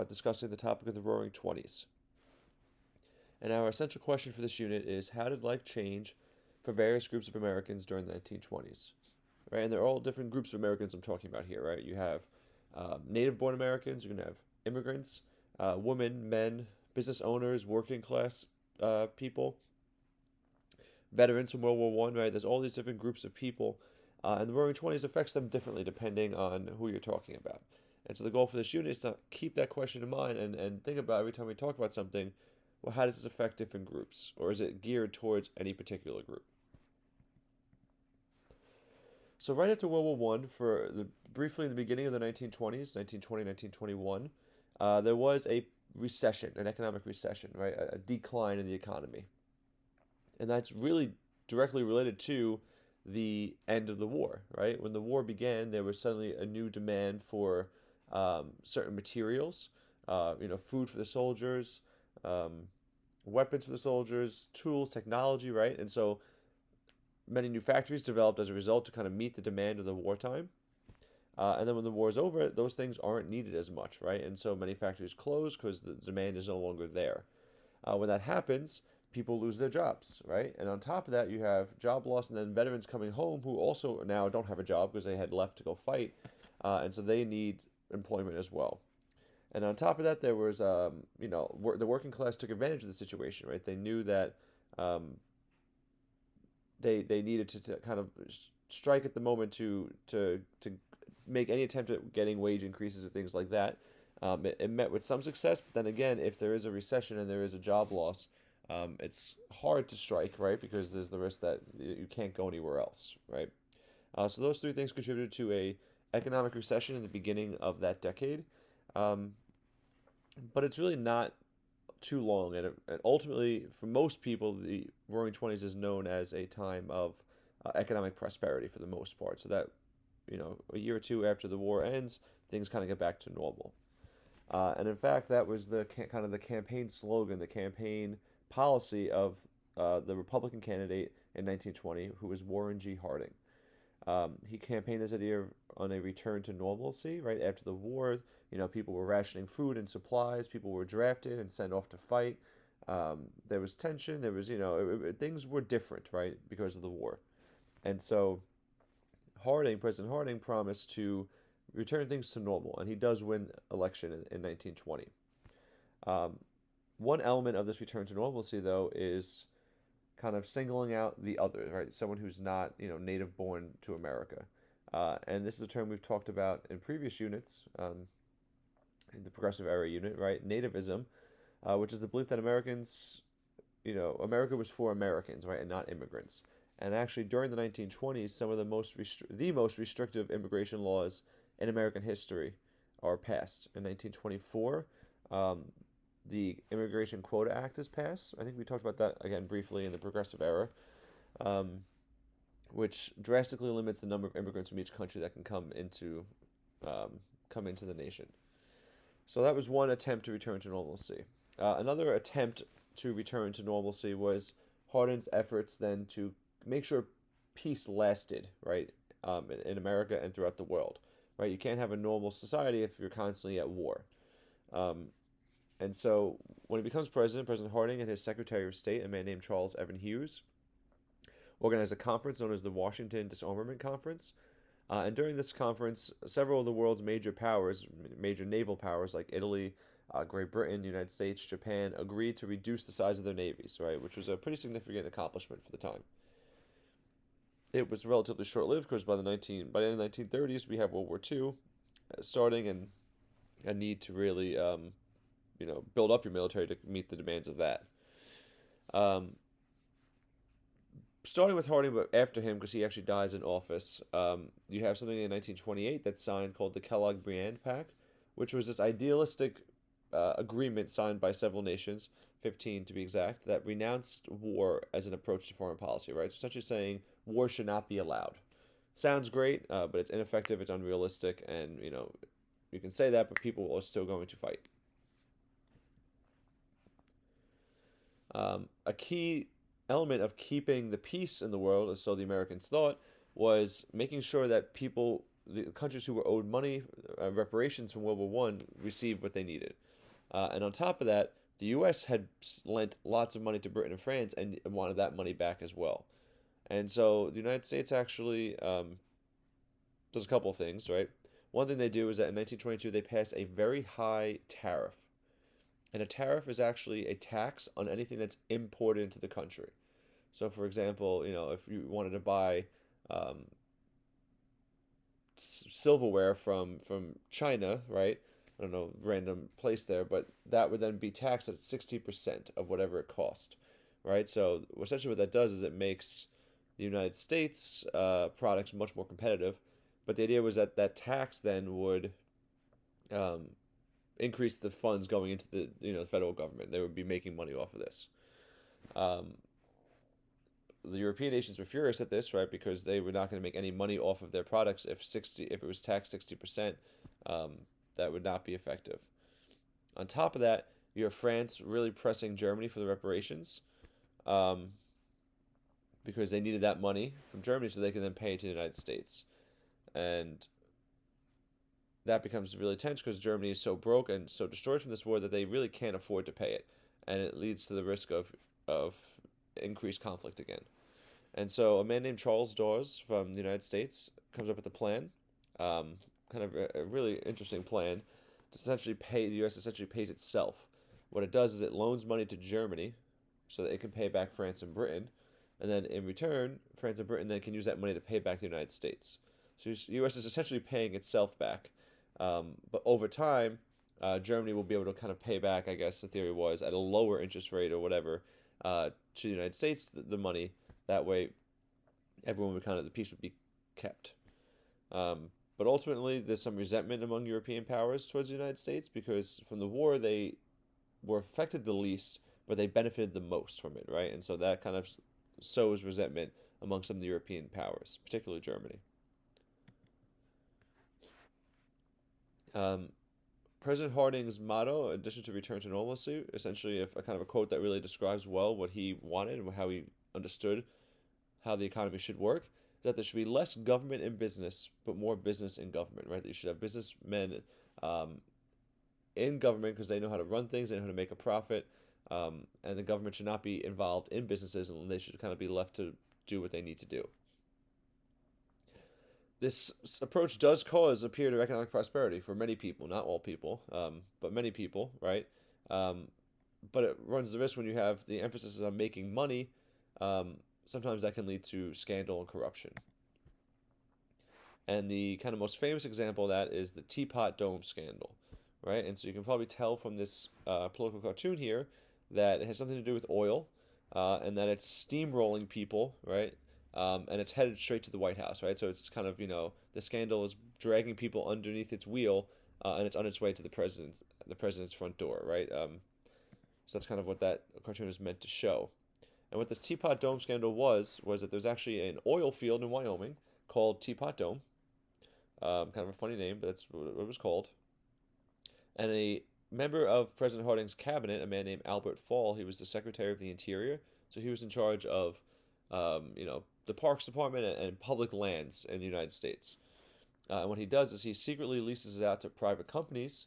discussing the topic of the Roaring Twenties. And our essential question for this unit is, how did life change for various groups of Americans during the 1920s? Right, and they're all different groups of Americans I'm talking about here, right? You have native-born Americans, you're going to have immigrants, women, men, business owners, working class people, veterans from World War One, right? There's all these different groups of people, and the Roaring Twenties affects them differently depending on who you're talking about. And so the goal for this unit is to keep that question in mind and think about every time we talk about something, well, how does this affect different groups? Or is it geared towards any particular group? So right after World War One, briefly in the beginning of the 1920s, 1920, 1921, there was a recession, an economic recession, right? A decline in the economy. And that's really directly related to the end of the war, right? When the war began, there was suddenly a new demand for certain materials, food for the soldiers, um, weapons for the soldiers, tools, technology, right? And so many new factories developed as a result to kind of meet the demand of the wartime. And then when the war is over, those things aren't needed as much, right? And so many factories close because the demand is no longer there. When that happens, people lose their jobs, right? And on top of that, you have job loss and then veterans coming home who also now don't have a job because they had left to go fight. And so they need employment as well. And on top of that, there was, the working class took advantage of the situation, right? They knew that they needed to kind of strike at the moment to make any attempt at getting wage increases or things like that. It met with some success, but then again, if there is a recession and there is a job loss, it's hard to strike, right? Because there's the risk that you can't go anywhere else, right? So those three things contributed to a economic recession in the beginning of that decade. Um, but it's really not too long, and ultimately, for most people, the Roaring Twenties is known as a time of economic prosperity for the most part. So that a year or two after the war ends, things kind of get back to normal. And in fact, that was the kind of the campaign slogan, the campaign policy of the Republican candidate in 1920, who was Warren G. Harding. He campaigned his idea on a return to normalcy, right after the war. People were rationing food and supplies. People were drafted and sent off to fight. There was tension. There was, things were different, right, because of the war. And so President Harding promised to return things to normal, and he does win election in 1920. One element of this return to normalcy, though, is kind of singling out the other, right? Someone who's not, native born to America. And this is a term we've talked about in previous units, in the progressive era unit, right? Nativism, which is the belief that America was for Americans, right, and not immigrants. And actually, during the 1920s, some of the most restrictive immigration laws in American history are passed. In 1924, the Immigration Quota Act is passed. I think we talked about that again briefly in the progressive era, which drastically limits the number of immigrants from each country that can come into the nation. So that was one attempt to return to normalcy. Another attempt to return to normalcy was Harding's efforts then to make sure peace lasted, right, in America and throughout the world, right? You can't have a normal society if you're constantly at war. And so when he becomes president, President Harding and his Secretary of State, a man named Charles Evan Hughes, organized a conference known as the Washington Disarmament Conference. And during this conference, several of the world's major powers, major naval powers like Italy, Great Britain, the United States, Japan, agreed to reduce the size of their navies, right, which was a pretty significant accomplishment for the time. It was relatively short-lived because by the end of the 1930s, we have World War II starting and a need to really build up your military to meet the demands of that. Starting with Harding, but after him, because he actually dies in office, you have something in 1928 that's signed called the Kellogg-Briand Pact, which was this idealistic agreement signed by several nations, 15 to be exact, that renounced war as an approach to foreign policy, right? So essentially saying war should not be allowed. Sounds great, but it's ineffective, it's unrealistic, and, you can say that, but people are still going to fight. A key element of keeping the peace in the world, so the Americans thought, was making sure that the countries who were owed money, reparations from World War I, received what they needed. And on top of that, the U.S. had lent lots of money to Britain and France and wanted that money back as well. And so the United States actually does a couple of things, right? One thing they do is that in 1922 they pass a very high tariff. And a tariff is actually a tax on anything that's imported into the country. So, for example, if you wanted to buy um, silverware from China, right? I don't know, random place there, but that would then be taxed at 60% of whatever it cost, right? So essentially what that does is it makes the United States products much more competitive. But the idea was that that tax then would um, increase the funds going into the federal government. They would be making money off of this. Um, the European nations were furious at this, right? Because they were not going to make any money off of their products if it was taxed 60%. That would not be effective. On top of that, you have France really pressing Germany for the reparations, because they needed that money from Germany so they can then pay it to the United States, and that becomes really tense because Germany is so broke and so destroyed from this war that they really can't afford to pay it, and it leads to the risk of increased conflict again. And so a man named Charles Dawes from the United States comes up with a plan, kind of a really interesting plan to essentially pay the U.S. essentially pays itself. What it does is it loans money to Germany so that it can pay back France and Britain, and then in return, France and Britain then can use that money to pay back the United States. So the U.S. is essentially paying itself back, but over time, Germany will be able to kind of pay back, I guess the theory was, at a lower interest rate or whatever, to the United States the money. That way, everyone would the peace would be kept. But ultimately, there's some resentment among European powers towards the United States because from the war they were affected the least, but they benefited the most from it, right? And so that kind of sows resentment among some of the European powers, particularly Germany. Um, President Harding's motto, in addition to return to normalcy, essentially a kind of a quote that really describes well what he wanted and how he understood how the economy should work, is that there should be less government in business, but more business in government, right? That you should have businessmen in government because they know how to run things, they know how to make a profit, and the government should not be involved in businesses, and they should kind of be left to do what they need to do. This approach does cause a period of economic prosperity for many people, not all people, but many people, right? But it runs the risk when you have the emphasis on making money. Sometimes that can lead to scandal and corruption. And the kind of most famous example of that is the Teapot Dome scandal, right? And so you can probably tell from this political cartoon here that it has something to do with oil, and that it's steamrolling people, right? And it's headed straight to the White House, right? So it's kind of, the scandal is dragging people underneath its wheel, and it's on its way to the president's front door, right? So that's kind of what that cartoon is meant to show. And what this Teapot Dome scandal was that there's actually an oil field in Wyoming called Teapot Dome. Kind of a funny name, but that's what it was called. And a member of President Harding's cabinet, a man named Albert Fall, he was the Secretary of the Interior, so he was in charge of, the Parks Department and public lands in the United States. And what he does is he secretly leases it out to private companies,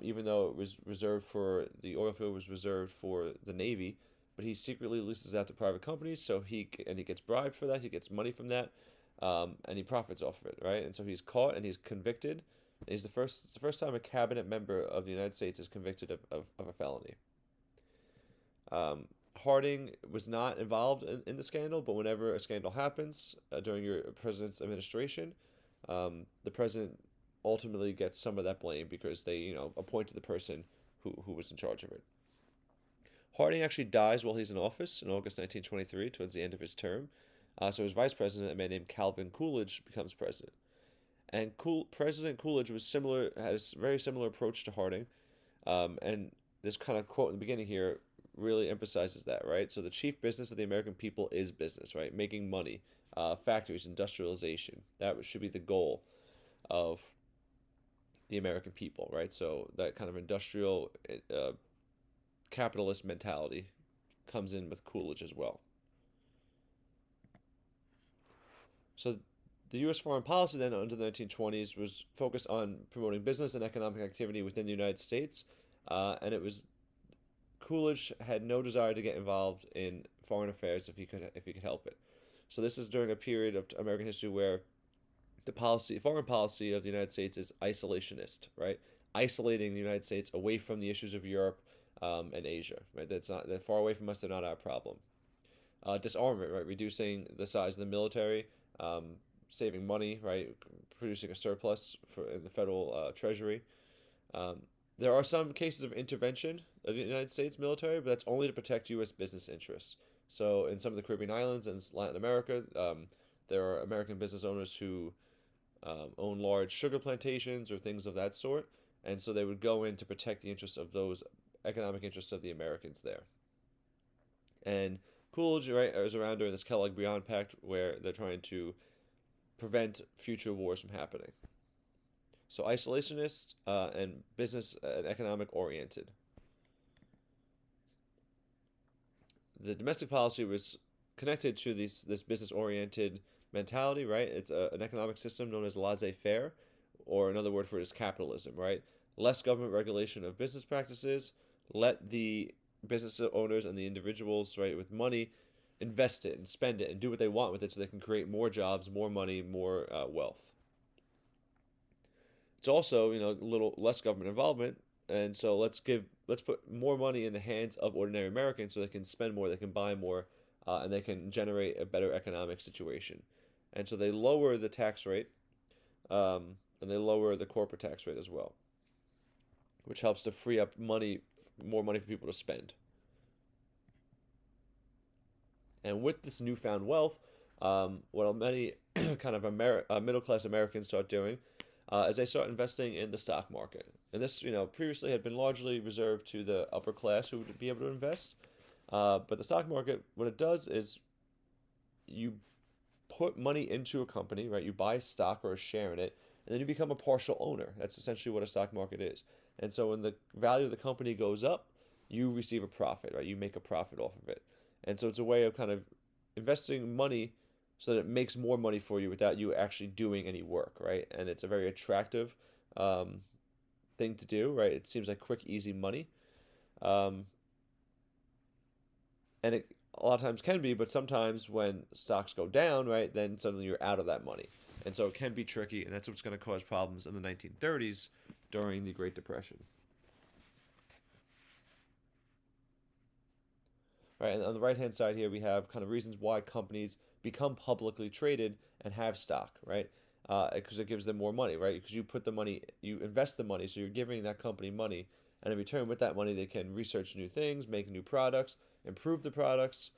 even though it was reserved for the oil field was reserved for the Navy. But he secretly leases out to private companies, so he gets bribed for that. He gets money from that, and he profits off of it, right? And so he's caught and he's convicted. And it's the first time a cabinet member of the United States is convicted of a felony. Harding was not involved in the scandal, but whenever a scandal happens during your president's administration, the president ultimately gets some of that blame because they, appointed the person who was in charge of it. Harding actually dies while he's in office in August 1923, towards the end of his term. So his vice president, a man named Calvin Coolidge, becomes president. And President Coolidge had a very similar approach to Harding. And this kind of quote in the beginning here really emphasizes that, right? So the chief business of the American people is business, right? Making money, factories, industrialization. That should be the goal of the American people, right? So that kind of industrial capitalist mentality comes in with Coolidge as well. So The U.S. foreign policy then under the 1920s was focused on promoting business and economic activity within the United States, and it was Coolidge had no desire to get involved in foreign affairs if he could help it. So this is during a period of American history where foreign policy of the United States is isolationist, right? Isolating the United States away from the issues of Europe and Asia, right? They're far away from us. They're not our problem. Disarmament, right? Reducing the size of the military, saving money, right? Producing a surplus in the federal treasury. Um, there are some cases of intervention of the United States military, but that's only to protect U.S. business interests. So in some of the Caribbean islands and Latin America, there are American business owners who own large sugar plantations or things of that sort, and so they would go in to protect the interests of those economic interests of the Americans there. And Coolidge, right, is around during this Kellogg-Briand Pact, where they're trying to prevent future wars from happening. So isolationist and business and economic oriented. The domestic policy was connected to this business oriented mentality, right? It's an economic system known as laissez-faire, or another word for it is capitalism, right? Less government regulation of business practices. Let the business owners and the individuals, right, with money, invest it and spend it and do what they want with it, so they can create more jobs, more money, more wealth. It's also, a little less government involvement, and so let's put more money in the hands of ordinary Americans so they can spend more, they can buy more, and they can generate a better economic situation. And so they lower the tax rate, and they lower the corporate tax rate as well, which helps to free up more money for people to spend. And with this newfound wealth, what many kind of middle class Americans start doing is they start investing in the stock market. And this, previously had been largely reserved to the upper class who would be able to invest. But the stock market, what it does is you put money into a company, right? You buy stock or a share in it, and then you become a partial owner. That's essentially what a stock market is. And so when the value of the company goes up, you receive a profit, right? You make a profit off of it. And so it's a way of kind of investing money so that it makes more money for you without you actually doing any work, right? And it's a very attractive thing to do, right? It seems like quick, easy money. And it a lot of times can be, but sometimes when stocks go down, right, then suddenly you're out of that money. And so it can be tricky, and that's what's going to cause problems in the 1930s during the Great Depression. Right, and on the right-hand side here, we have kind of reasons why companies become publicly traded and have stock, right? Because it gives them more money, right? Because you invest the money, so you're giving that company money, and in return with that money, they can research new things, make new products, improve the products,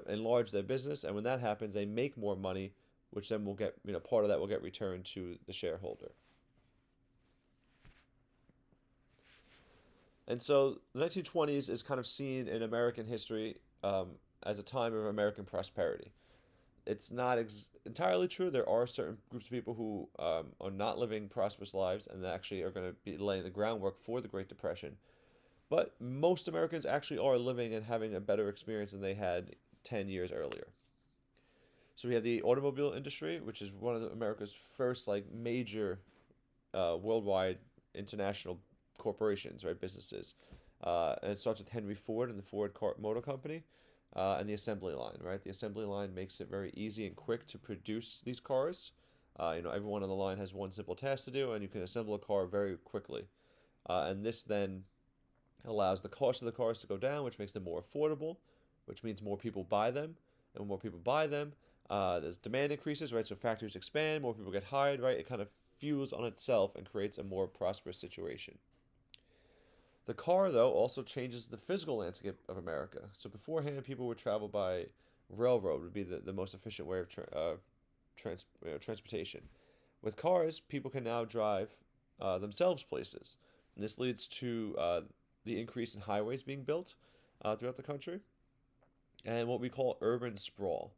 enlarge their business, and when that happens, they make more money, which then will get, part of that will get returned to the shareholder. And so the 1920s is kind of seen in American history as a time of American prosperity. It's not entirely true. There are certain groups of people who are not living prosperous lives and actually are going to be laying the groundwork for the Great Depression. But most Americans actually are living and having a better experience than they had 10 years earlier. So we have the automobile industry, which is one of America's first major worldwide international corporations, right, businesses. And it starts with Henry Ford and the Ford Motor Company and the assembly line, right? The assembly line makes it very easy and quick to produce these cars. Everyone on the line has one simple task to do, and you can assemble a car very quickly. And this then allows the cost of the cars to go down, which makes them more affordable, which means more people buy them. And when more people buy them, there's demand increases, right? So factories expand, more people get hired, right? It kind of fuels on itself and creates a more prosperous situation. The car, though, also changes the physical landscape of America. So beforehand, people would travel by railroad, would be the most efficient way of transportation. With cars, people can now drive themselves places. And this leads to the increase in highways being built throughout the country and what we call urban sprawl.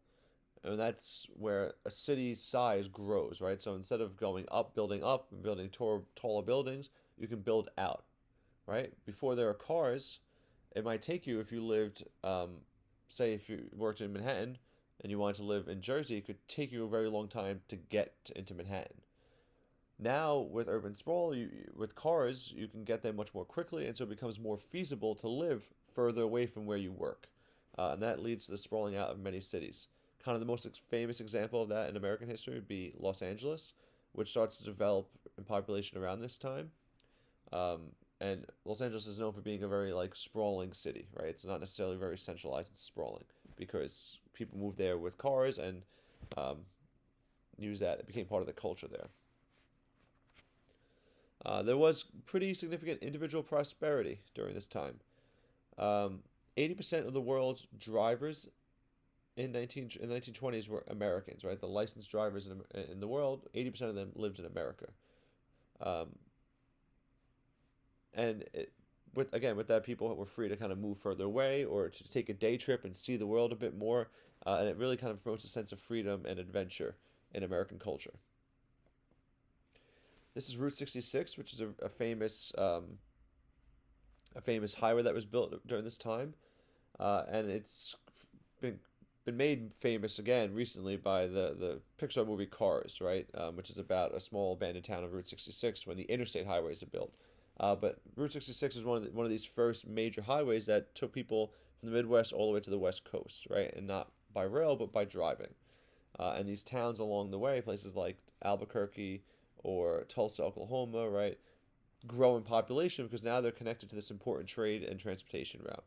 And that's where a city's size grows, right? So instead of going up and building taller buildings, you can build out. Right? Before there are cars, it might take you, if you lived, say if you worked in Manhattan, and you wanted to live in Jersey, it could take you a very long time to get into Manhattan. Now, with urban sprawl, with cars, you can get there much more quickly, and so it becomes more feasible to live further away from where you work. And that leads to the sprawling out of many cities. Kind of the most famous example of that in American history would be Los Angeles, which starts to develop in population around this time. And Los Angeles is known for being a very like sprawling city, right? It's not necessarily very centralized; it's sprawling because people moved there with cars and um, use that. It became part of the culture there. There was pretty significant individual prosperity during this time. 80% of the world's drivers in 1920s were Americans, right? The licensed drivers in the world, 80% of them lived in America. Um, and with that, people were free to kind of move further away or to take a day trip and see the world a bit more. And it really kind of promotes a sense of freedom and adventure in American culture. This is Route 66, which is a famous highway that was built during this time, and it's been been made famous again recently by the Pixar movie Cars, right? Which is about a small abandoned town of Route 66 when the interstate highways are built. But Route 66 is one of these first major highways that took people from the Midwest all the way to the West Coast, right? And not by rail, but by driving. And these towns along the way, places like Albuquerque or Tulsa, Oklahoma, right, grow in population because now they're connected to this important trade and transportation route.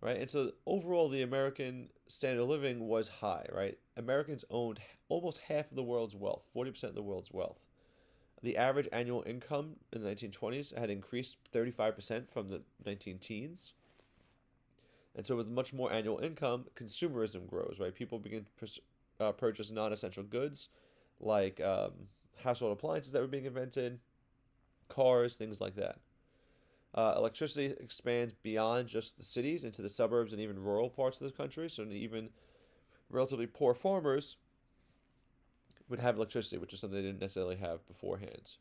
Right? And so overall, the American standard of living was high, right? Americans owned almost half of the world's wealth, 40% of the world's wealth. The average annual income in the 1920s had increased 35% from the 19 teens. And so, with much more annual income, consumerism grows, right? People begin to purchase non essential goods like household appliances that were being invented, cars, things like that. Electricity expands beyond just the cities into the suburbs and even rural parts of the country. So even relatively poor farmers would have electricity, which is something they didn't necessarily have beforehand.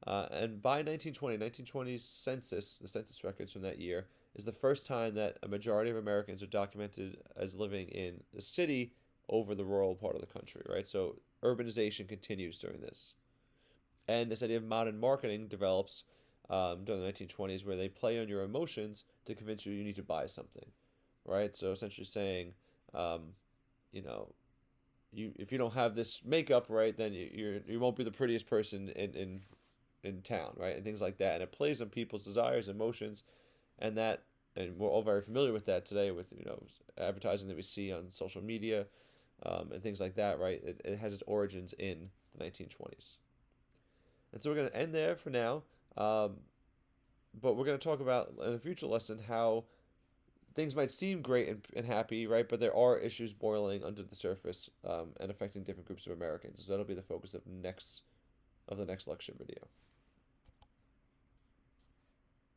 And by 1920 census, the census records from that year, is the first time that a majority of Americans are documented as living in the city over the rural part of the country, right? So urbanization continues during this. And this idea of modern marketing develops during the 1920s, where they play on your emotions to convince you need to buy something, right? So essentially saying, you know, if you don't have this makeup right, then you won't be the prettiest person in town, right? And things like that. And it plays on people's desires, emotions, and we're all very familiar with that today with advertising that we see on social media and things like that, right? It has its origins in the 1920s. And so we're going to end there for now. But we're going to talk about in a future lesson how things might seem great and happy, right? But there are issues boiling under the surface and affecting different groups of Americans. So that'll be the focus of the next lecture video.